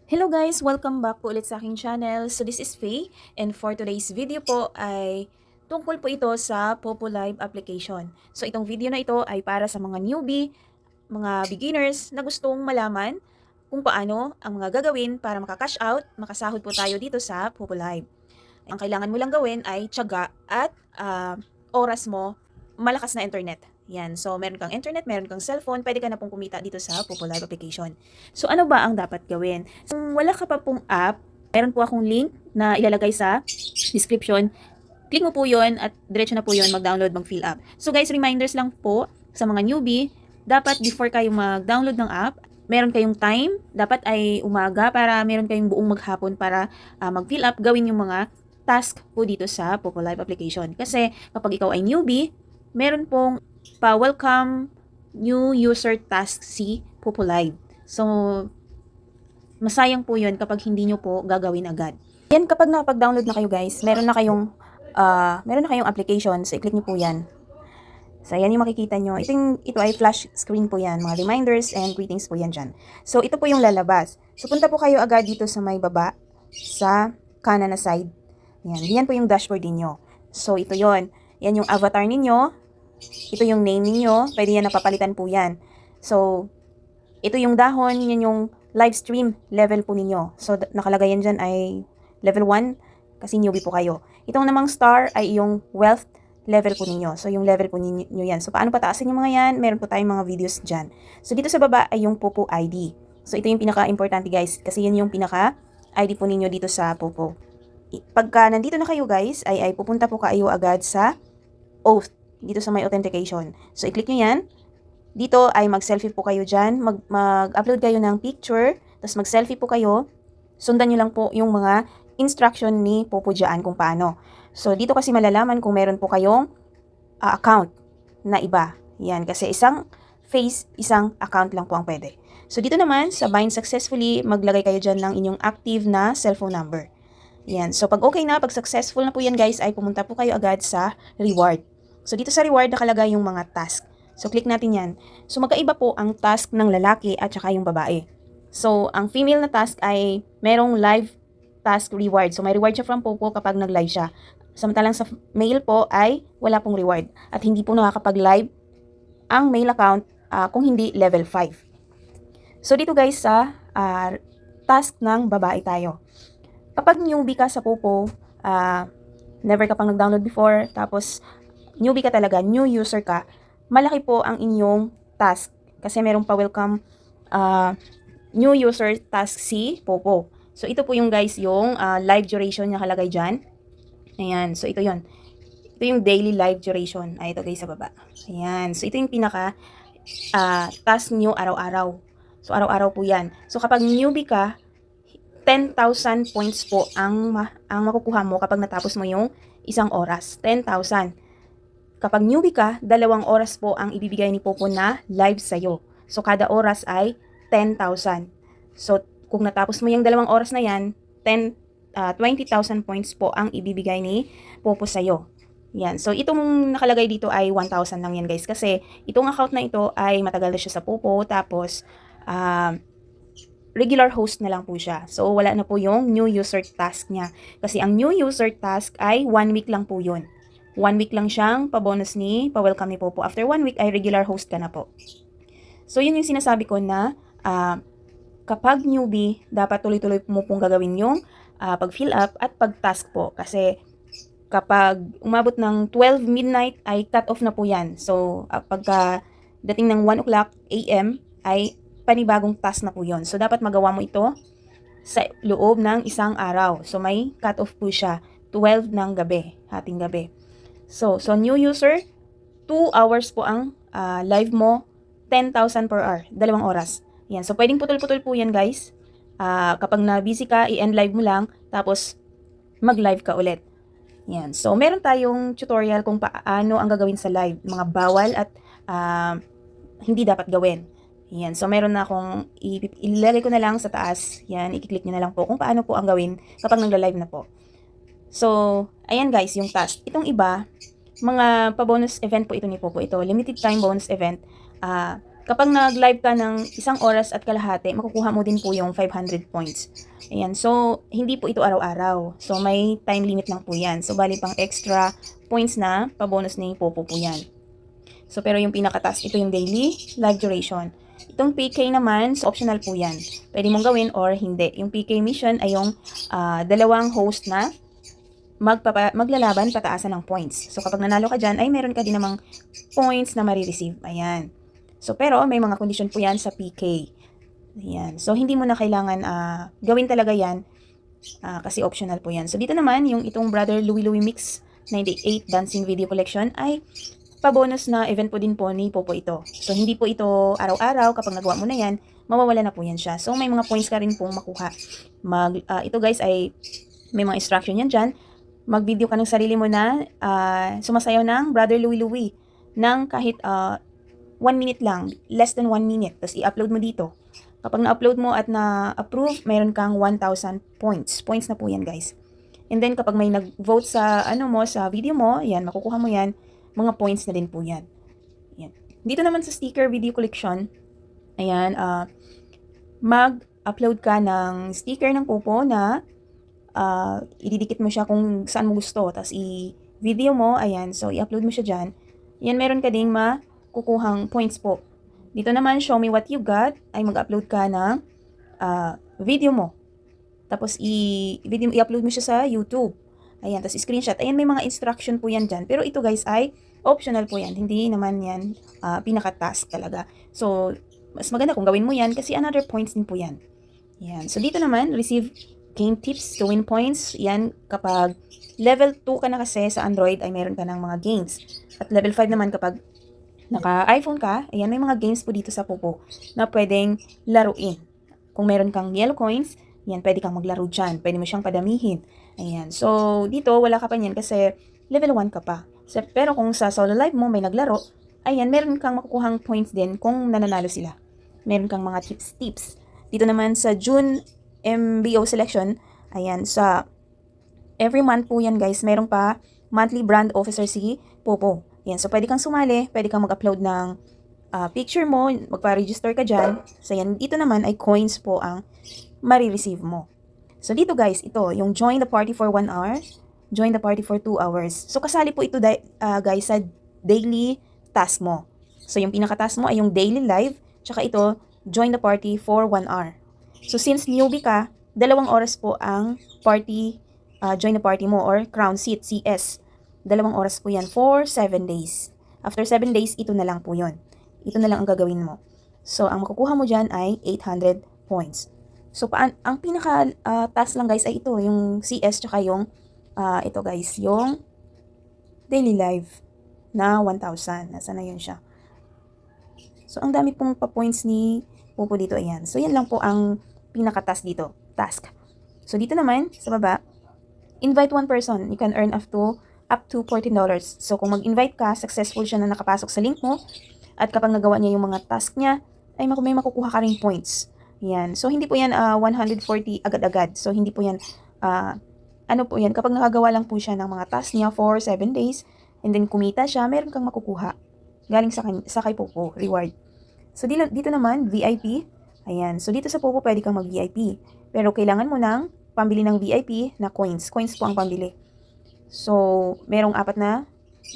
Hello guys! Welcome back po ulit sa aking channel. So this is Faye and for today's video po ay tungkol po ito sa Popo Live application. So itong video na ito ay para sa mga newbie, mga beginners na gustong malaman kung paano ang mga gagawin para maka-cash out, makasahod po tayo dito sa Popo Live. Ang kailangan mo lang gawin ay tiyaga at oras mo, malakas na internet. Yan. So, meron kang internet, meron kang cellphone, pwede ka na pong kumita dito sa Popo Live application. So, ano ba ang dapat gawin? Kung wala ka pa pong app, meron po akong link na ilalagay sa description. Click mo po yon at diretso na po yon mag-download, mag-fill up. So, guys, reminders lang po sa mga newbie, dapat before kayo mag-download ng app, meron kayong time, dapat ay umaga para meron kayong buong maghapon para mag-fill up, gawin yung mga task po dito sa Popo Live application. Kasi kapag ikaw ay newbie, meron pong pa-welcome new user task si Popo Live. So, masayang po yun kapag hindi nyo po gagawin agad. Yan, kapag nakapag-download na kayo guys, meron na kayong application. So, i-click nyo po yan. So, yan yung makikita nyo. Ito ay flash screen po yan. Mga reminders and greetings po yan dyan. So, ito po yung lalabas. So, punta po kayo agad dito sa may baba sa kanan na side. Yan po yung dashboard ninyo. So, ito yon. Yan yung avatar ninyo. Ito yung name ninyo. Pwede yan napapalitan po yan. So, ito yung dahon. Yan yung live stream level po ninyo. So, nakalagay yan dyan ay level 1 kasi newbie po kayo. Itong namang star ay yung wealth level po ninyo. So, yung level po ninyo yan. So, paano pataasin yung mga yan? Meron po tayong mga videos dyan. So, dito sa baba ay yung Popo ID. So, ito yung pinaka-importante guys. Kasi yan yung pinaka-ID po ninyo dito sa Popo. Pagka nandito na kayo guys, ay pupunta po kayo agad sa oath, dito sa may authentication. So, i-click nyo yan. Dito ay mag-selfie po kayo dyan. Mag-upload kayo ng picture, tapos mag-selfie po kayo. Sundan nyo lang po yung mga instruction ni Popo dyan kung paano. So, dito kasi malalaman kung meron po kayong account na iba. Yan, kasi isang face, isang account lang po ang pwede. So, dito naman, sa bind successfully, maglagay kayo dyan ng inyong active na cellphone number. Yan. So, pag okay na, pag successful na po yan guys, ay pumunta po kayo agad sa reward. So, dito sa reward, nakalagay yung mga task. So, click natin yan. So, magkaiba po ang task ng lalaki at saka yung babae. So, ang female na task ay merong live task reward. So, may reward siya from Popo kapag nag-live siya. Samantalang sa male po ay wala pong reward. At hindi po nakakapag-live ang male account kung hindi level 5. So, dito guys sa task ng babae tayo. Kapag newbie ka sa Popo, never ka pang nag-download before, tapos newbie ka talaga, new user ka, malaki po ang inyong task. Kasi meron pa welcome new user task si Popo. So, ito po yung guys, yung live duration na kalagay dyan. Ayan, so ito yon. Ito yung daily live duration. Ay, ito guys sa baba. Ayan, so ito yung pinaka task nyo araw-araw. So, araw-araw po yan. So, kapag newbie ka, 10,000 points po ang makukuha mo kapag natapos mo yung isang oras. 10,000. Kapag newbie ka, 2 oras po ang ibibigay ni Popo na live sa'yo. So, kada oras ay 10,000. So, kung natapos mo yung 2 oras na yan, 20,000 points po ang ibibigay ni Popo sa'yo. Yan. So, itong nakalagay dito ay 1,000 lang yan guys. Kasi, itong account na ito ay matagal na siya sa Popo. Tapos, regular host na lang po siya. So, wala na po yung new user task niya. Kasi ang new user task ay 1 week lang po yun. 1 week lang siyang pa-bonus pa-welcome ni Popo. After 1 week ay regular host ka na po. So, yun yung sinasabi ko na kapag newbie, dapat tuloy-tuloy mo pong gagawin yung pag-fill up at pag-task po. Kasi kapag umabot ng 12 midnight ay cut off na po yan. So, pagka dating ng 1 o'clock AM ay panibagong task na po yon. So, dapat magawa mo ito sa loob ng isang araw. So, may cut-off po siya. 12 ng gabi, hating gabi. So new user, 2 hours po ang live mo, 10,000 per hour, 2 oras. Yan. So, pwedeng putol-putol po yan, guys. Kapag na-busy ka, i-end live mo lang, tapos mag-live ka ulit. Yan. So, meron tayong tutorial kung paano ang gagawin sa live. Mga bawal at hindi dapat gawin. Yan. So, meron na akong ilalagay ko na lang sa taas. Yan. I-click nyo na lang po kung paano po ang gawin kapag nagla-live na po. So, ayan guys, yung task. Itong iba, mga pa-bonus event po ito ni Popo. Ito, limited time bonus event. Kapag nag-live ka ng 1 oras at kalahati, makukuha mo din po yung 500 points. Ayan, so hindi po ito araw-araw. So may time limit lang po yan. So bali pang extra points na pa-bonus ni Popo po yan. So pero yung pinakataas, ito yung daily live duration. Itong PK naman, so optional po yan. Pwede mong gawin or hindi. Yung PK mission ay yung dalawang host na maglalaban pataasan ng points. So kapag nanalo ka dyan, ay meron ka din namang points na marireceive. Ayan. So pero may mga condition po yan sa PK. Ayan. So hindi mo na kailangan gawin talaga yan kasi optional po yan. So dito naman, yung itong Brother Louie Louie Mix 98 Dancing Video Collection ay pa-bonus na event po din po ni Popo ito. So hindi po ito araw-araw. Kapag nagawa mo na yan, mawawala na po yan siya. So may mga points ka rin pong makuha. Ito guys ay may mga instruction yan dyan. Mag-video ka ng sarili mo na sumasayaw ng Brother Louie Louie ng kahit 1 minute lang, less than 1 minute. Tapos i-upload mo dito. Kapag na-upload mo at na-approve, mayroon kang 1,000 points. Points na po yan guys. And then kapag may nag-vote sa sa video mo, yan, makukuha mo yan. Mga points na din po yan. Yan. Dito naman sa sticker video collection, ayan, mag-upload ka ng sticker ng Popo na ididikit mo siya kung saan mo gusto. Tapos i-video mo, ayan, so i-upload mo siya dyan. Yan, meron ka ding makukuhang points po. Dito naman, show me what you got, ay mag-upload ka ng video mo. Tapos i-upload mo siya sa YouTube. Ayan, tapos screenshot. Ayan, may mga instruction po yan dyan. Pero ito guys ay optional po yan. Hindi naman yan pinaka-task talaga. So, mas maganda kung gawin mo yan kasi another points din po yan. Ayan. So, dito naman, receive game tips to win points. Yan, kapag level 2 ka na kasi sa Android ay meron ka ng mga games. At level 5 naman kapag naka-iPhone ka, ayan, may mga games po dito sa Popo na pwedeng laruin. Kung meron kang yellow coins, yan, pwede kang maglaro dyan. Pwede mo siyang padamihin. Ayan. So, dito, wala ka pa niyan kasi level 1 ka pa. So, pero kung sa solo live mo may naglaro, ayan, meron kang makukuhang points din kung nananalo sila. Meron kang mga tips. Dito naman sa June MBO selection, ayan, sa every month po yan guys, meron pa monthly brand officer si Popo. Ayan, so pwede kang sumali, pwede kang mag-upload ng picture mo, magpa-register ka dyan. So, yan, dito naman ay coins po ang marireceive mo. So, dito guys, ito, yung join the party for 1 hour, join the party for 2 hours. So, kasali po ito guys sa daily task mo. So, yung pinaka-task mo ay yung daily live, tsaka ito, join the party for 1 hour. So, since newbie ka, 2 oras po ang party, join the party mo or crown seat, CS. 2 oras po yan for 7 days. After 7 days, ito na lang po yun. Ito na lang ang gagawin mo. So, ang makukuha mo dyan ay 800 points. So, ang pinaka-task lang guys ay ito, yung CS tsaka yung, ito guys, yung daily live na 1,000. Nasaan na yun siya? So, ang dami pong pa-points ni Popo dito, ayan. So, yan lang po ang pinaka-task dito, task. So, dito naman, sa baba, invite one person. You can earn up to $14. So, kung mag-invite ka, successful siya na nakapasok sa link mo, at kapag nagawa niya yung mga task niya, ay may makukuha ka ring points. Yan. So, hindi po yan 140 agad-agad. So, hindi po yan, ano po yan, kapag nakagawa lang po siya ng mga task niya for 7 days, and then kumita siya, meron kang makukuha. Galing sa kay Popo, reward. So, dito naman, VIP. Ayan. So, dito sa Popo, pwede kang mag-VIP. Pero, kailangan mo ng pambili ng VIP na coins. Coins po ang pambili. So, merong 4 na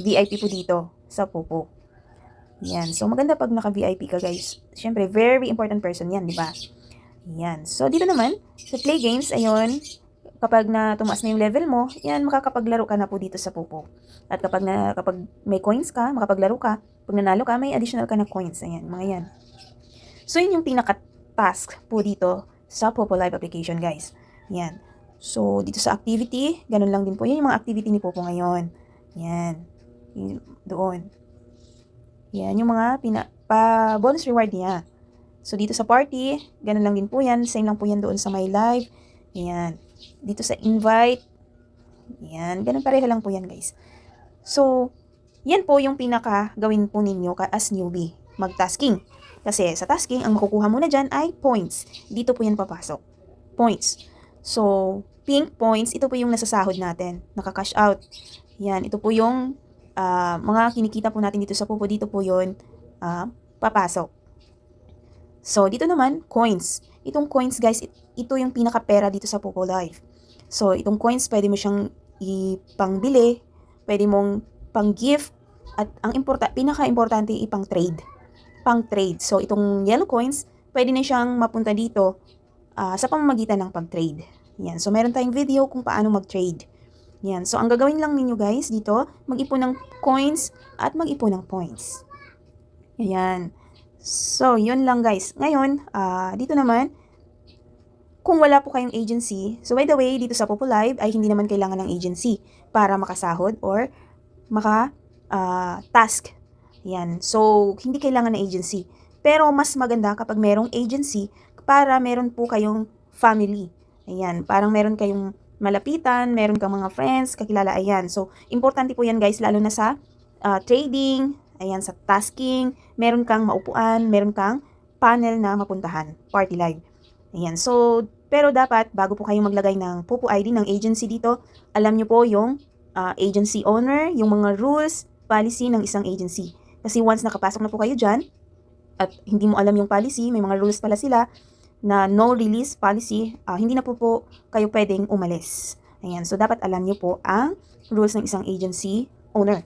VIP po dito sa Popo. Yan. So, maganda pag naka-VIP ka, guys. Siyempre, very important person yan, di ba? Yan. So, dito naman, sa play games, ayun, kapag tumaas na yung level mo, yan, makakapaglaro ka na po dito sa Popo. At kapag may coins ka, makapaglaro ka, pag nanalo ka, may additional ka na coins. Ayan, mga yan. So, yun yung pinaka-task po dito sa Popo Live application, guys. Yan. So, dito sa activity, ganun lang din po. Yan yung mga activity ni Popo ngayon. Yan. Doon. Yan yung mga bonus reward niya. So, dito sa party, ganun lang din po yan. Same lang po yan doon sa my live. Yan. Dito sa invite. Yan. Ganun pareho lang po yan, guys. So, yan po yung pinaka gawin po ninyo as newbie. Mag-tasking. Kasi sa tasking, ang makukuha mo na dyan ay points. Dito po yan papasok. Points. So, pink points, ito po yung nasasahod natin. Naka-cash out. Yan. Ito po yung mga kinikita po natin dito sa Popo. Dito po yun papasok. So, dito naman, coins. Itong coins, guys, ito yung pinaka-pera dito sa Popo Live. So, itong coins, pwede mo siyang ipangbili, pwede mong pang-gift, at ang pinaka-importante, ipang-trade. Pang-trade. So, itong yellow coins, pwede na siyang mapunta dito sa pamamagitan ng pag-trade. Yan. So, meron tayong video kung paano mag-trade. Yan. So, ang gagawin lang ninyo guys dito, mag-ipon ng coins at mag-ipon ng points. Ayan. So, yun lang guys. Ngayon, dito naman, kung wala po kayong agency, so by the way, dito sa Popo Live ay hindi naman kailangan ng agency para makasahod or task. Yan. So, hindi kailangan ng agency. Pero mas maganda kapag merong agency para meron po kayong family. Ayan. Parang meron kayong malapitan, meron kang mga friends, kakilala. Ayan. So, importante po yan guys, lalo na sa trading, ayan, sa tasking, meron kang maupuan, meron kang panel na mapuntahan, party live. Ayan. So, pero dapat, bago po kayong maglagay ng Popo ID ng agency dito, alam nyo po yung agency owner, yung mga rules, policy ng isang agency. Kasi once nakapasok na po kayo dyan, at hindi mo alam yung policy, may mga rules pala sila na no release policy, hindi na po kayo pwedeng umalis. Ayan, so dapat alam nyo po ang rules ng isang agency owner.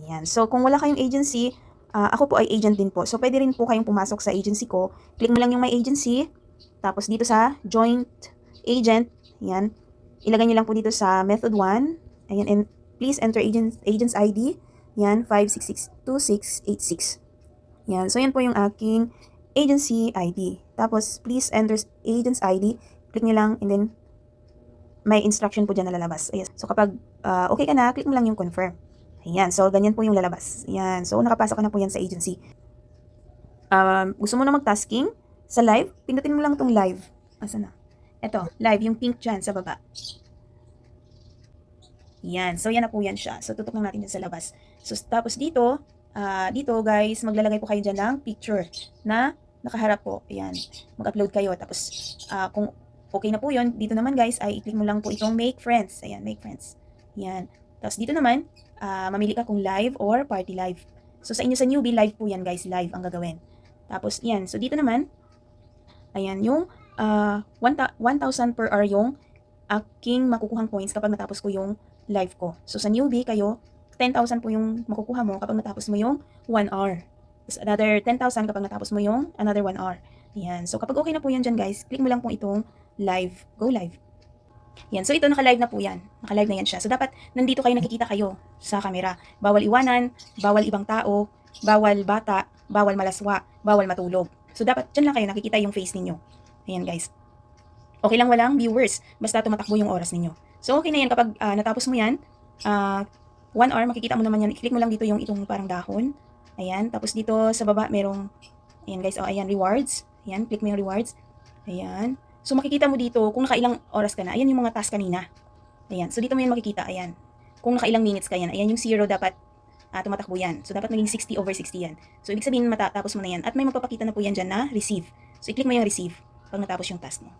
Ayan, so kung wala kayong agency, ako po ay agent din po. So pwede rin po kayong pumasok sa agency ko. Click mo lang yung my agency, tapos dito sa joint agent, ayan, ilagay nyo lang po dito sa method 1, ayan, and please enter agent's ID, yan, 5662686. Yan, so yan po yung aking agency ID. Tapos, please enter agent's ID. Click nyo lang and then may instruction po dyan na lalabas. Ayan. So, kapag okay ka na, click mo lang yung confirm. Ayan, so ganyan po yung lalabas. Ayan, so nakapasok ka na po yan sa agency. Gusto mo na mag-tasking sa live? Pindutin mo lang itong live. Asa na? Ito, live, yung pink dyan sa baba. Yan, so yan na po yan siya. So, tutok lang natin dyan sa labas. So, tapos dito guys, maglalagay po kayo dyan ng picture na nakaharap po. Ayan, mag-upload kayo. Tapos, kung okay na po yun, dito naman guys, ay i-click mo lang po itong make friends. Ayan, make friends. Ayan. Tapos dito naman, mamili ka kung live or party live. So, sa inyo sa newbie, live po yan guys, live ang gagawin. Tapos, yan. So, dito naman, ayan, yung 1,000 per hour yung aking makukuhang points kapag natapos ko yung live ko. So, sa newbie, kayo, 10,000 po yung makukuha mo kapag natapos mo yung 1 hour. Tapos, another 10,000 kapag natapos mo yung another 1 hour. Ayan. So, kapag okay na po yan dyan, guys, click mo lang po itong live. Go live. Yan. So, ito, naka-live na po yan. Naka-live na yan siya. So, dapat nandito kayo nakikita kayo sa camera. Bawal iwanan, bawal ibang tao, bawal bata, bawal malaswa, bawal matulog. So, dapat dyan lang kayo nakikita yung face ninyo. Ayan, guys. Okay lang walang viewers. Basta tumatakbo yung oras ninyo. So, okay na yan. Kapag natapos mo yan, 1 hour, makikita mo naman yan. I-click mo lang dito yung itong parang dahon. Ayan. Tapos dito sa baba, merong, ayan guys, ayan, rewards. Ayan, click mo yung rewards. Ayan. So, makikita mo dito kung nakailang oras ka na. Ayan yung mga task kanina. Ayan. So, dito mo yan makikita. Ayan. Kung nakailang minutes ka yan. Ayan yung 0 dapat tumatakbo yan. So, dapat maging 60/60 yan. So, ibig sabihin matatapos mo na yan. At may magpapakita na po yan dyan na receive. So, i-click mo yung receive pag natapos yung task mo.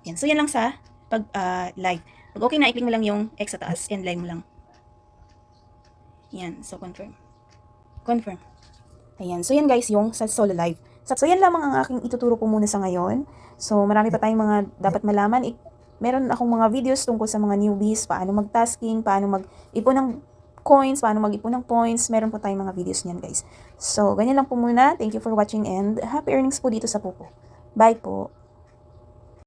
Ayan. So, yan lang sa pag live. Pag okay na, i-click mo lang yung X sa taas. And live mo lang. Ayan. So, confirm. Confirm. Ayan. So, yan guys yung sa solo live. So, yan lamang ang aking ituturo po muna sa ngayon. So, marami pa tayong mga dapat malaman. Meron akong mga videos tungkol sa mga newbies, paano mag-tasking, paano mag-ipon ng coins, paano mag-ipon ng points. Meron po tayong mga videos niyan guys. So, ganyan lang po muna. Thank you for watching and happy earnings po dito sa Popo. Bye po.